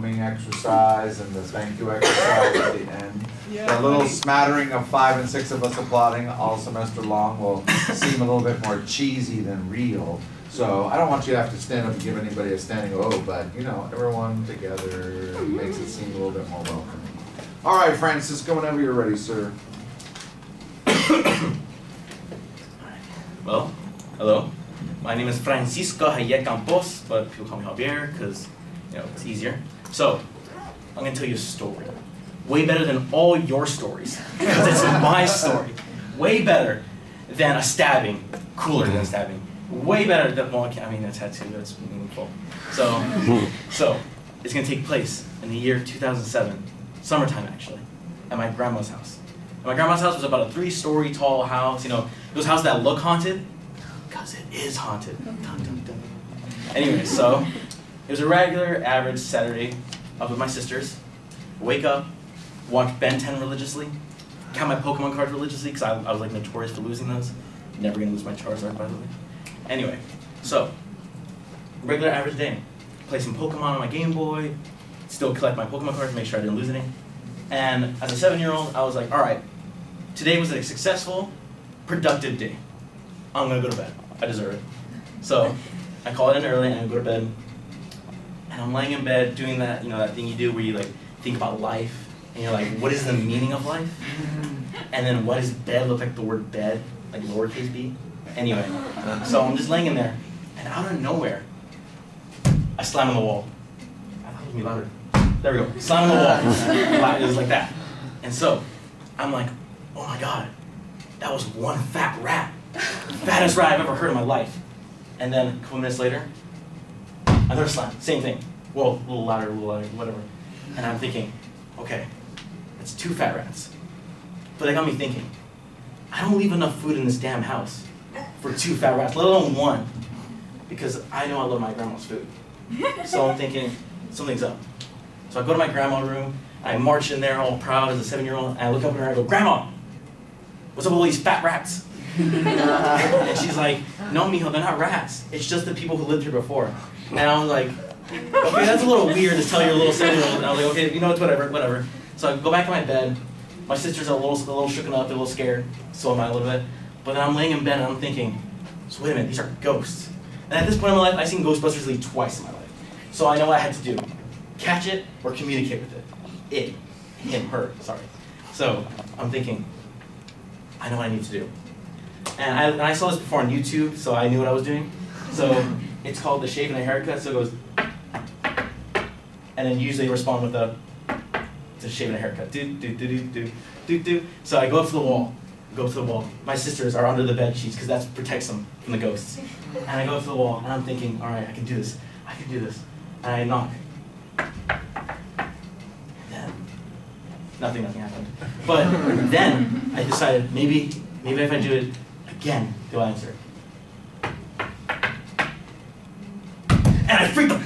exercise and the thank you exercise at the end. The little smattering of 5 and 6 of us applauding all semester long will seem a little bit more cheesy than real. So I don't want you to have to stand up and give anybody a standing O, but you know, everyone together makes it seem a little bit more welcoming. All right, Francisco, whenever you're ready, sir. Well, hello. My name is Francisco Hayek Campos, but people call me Javier because, you know, it's easier. So, I'm going to tell you a story. Way better than all your stories, because it's my story. Way better than a stabbing. Cooler than a stabbing. Way better than, well, I mean, a tattoo, that's meaningful. So it's going to take place in the year 2007, summertime actually, at my grandma's house. And my grandma's house was about a 3-story tall house, you know, those houses that look haunted, because it is haunted. Dun, dun, dun. Anyway, so it was a regular, average Saturday up with my sisters. Wake up, watch Ben 10 religiously, count my Pokemon cards religiously, because I was like notorious for losing those. Never gonna lose my Charizard, by the way. Anyway, so regular, average day. Play some Pokemon on my Game Boy, still collect my Pokemon cards, make sure I didn't lose any. And as a 7-year-old, I was like, all right, today was a successful, productive day. I'm gonna go to bed. I deserve it. So I call it in early and I go to bed. And I'm laying in bed doing that, you know, that thing you do where you like think about life and you're like, what is the meaning of life? And then what does bed look like the word bed, like lowercase b? Anyway, so I'm just laying in there and out of nowhere, I slam on the wall. I thought it was me louder. There we go. Slam on the wall. It was like that. And so I'm like, oh my God, that was one fat rat. Fattest rat I've ever heard in my life. And then a couple minutes later, another slam, same thing. Well, a little louder, whatever. And I'm thinking, okay, that's 2 fat rats. But that got me thinking, I don't leave enough food in this damn house for 2 fat rats, let alone 1. Because I know I love my grandma's food. So I'm thinking, something's up. So I go to my grandma's room, I march in there all proud as a 7-year-old, and I look up at her and I go, Grandma, what's up with all these fat rats? And she's like, no, mijo, they're not rats. It's just the people who lived here before. And I was like, okay, that's a little weird to tell your little 7-year-old. And I was like, okay, you know, it's whatever. So I go back to my bed. My sisters are a little shooken up, they're a little scared. So am I a little bit. But then I'm laying in bed and I'm thinking, so wait a minute, these are ghosts. And at this point in my life, I've seen Ghostbusters leave twice in my life. So I know what I had to do. Catch it or communicate with it. Him, her, sorry. So I'm thinking, I know what I need to do. And I saw this before on YouTube, so I knew what I was doing. So it's called the shave and a haircut, so it goes, and then usually respond with a shave and a haircut. Do. So I go up to the wall. My sisters are under the bed sheets because that protects them from the ghosts. And I go up to the wall, and I'm thinking, all right, I can do this. And I knock. Then, nothing happened. But then I decided maybe if I do it again, they'll answer. And I freaked the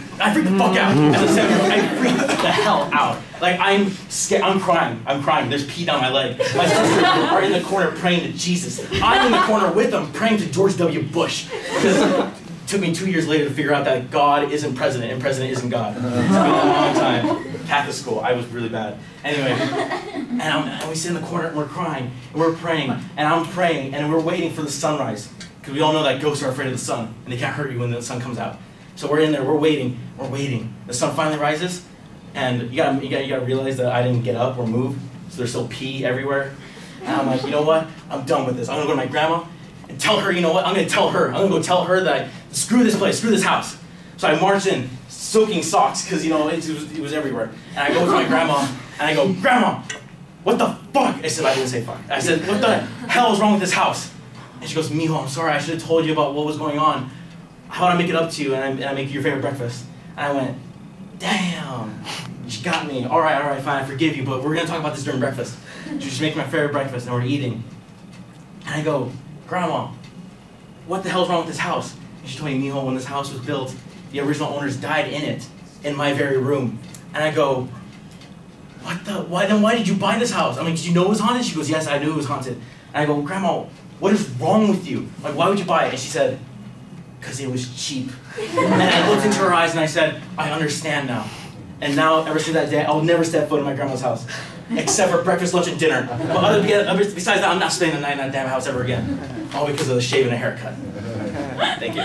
fuck out as a 7-year-old. I freaked the hell out. Like, I'm scared, I'm crying. There's pee down my leg. My sisters are in the corner praying to Jesus. I'm in the corner with them praying to George W. Bush. Because it took me 2 years later to figure out that God isn't president and president isn't God. It's been a long time. Catholic school, I was really bad. Anyway, and we sit in the corner and we're crying, and we're praying, and I'm praying, and we're waiting for the sunrise. Because we all know that ghosts are afraid of the sun, and they can't hurt you when the sun comes out. So we're in there, we're waiting. The sun finally rises, and you gotta realize that I didn't get up or move, so there's still pee everywhere. And I'm like, you know what? I'm done with this. I'm gonna go to my grandma and tell her, you know what? I'm gonna go tell her that screw this place, screw this house. So I marched in, soaking socks, because, you know, it was everywhere. And I go to my grandma, and I go, Grandma, what the fuck? I didn't say fuck. I said, what the hell is wrong with this house? And she goes, Mijo, I'm sorry, I should have told you about what was going on. How would I make it up to you, and I make you your favorite breakfast? And I went, damn, she got me. All right, fine, I forgive you, but we're gonna talk about this during breakfast. She was making my favorite breakfast, and we're eating. And I go, Grandma, what the hell's wrong with this house? And she told me, Mijo, when this house was built, the original owners died in it, in my very room. And I go, why did you buy this house? I'm like, did you know it was haunted? She goes, yes, I knew it was haunted. And I go, Grandma, what is wrong with you? Like, why would you buy it? And she said, because it was cheap. And I looked into her eyes and I said, I understand now. And now, ever since that day, I'll never step foot in my grandma's house. Except for breakfast, lunch, and dinner. But besides that, I'm not staying the night in that damn house ever again. All because of the shave and a haircut. Thank you.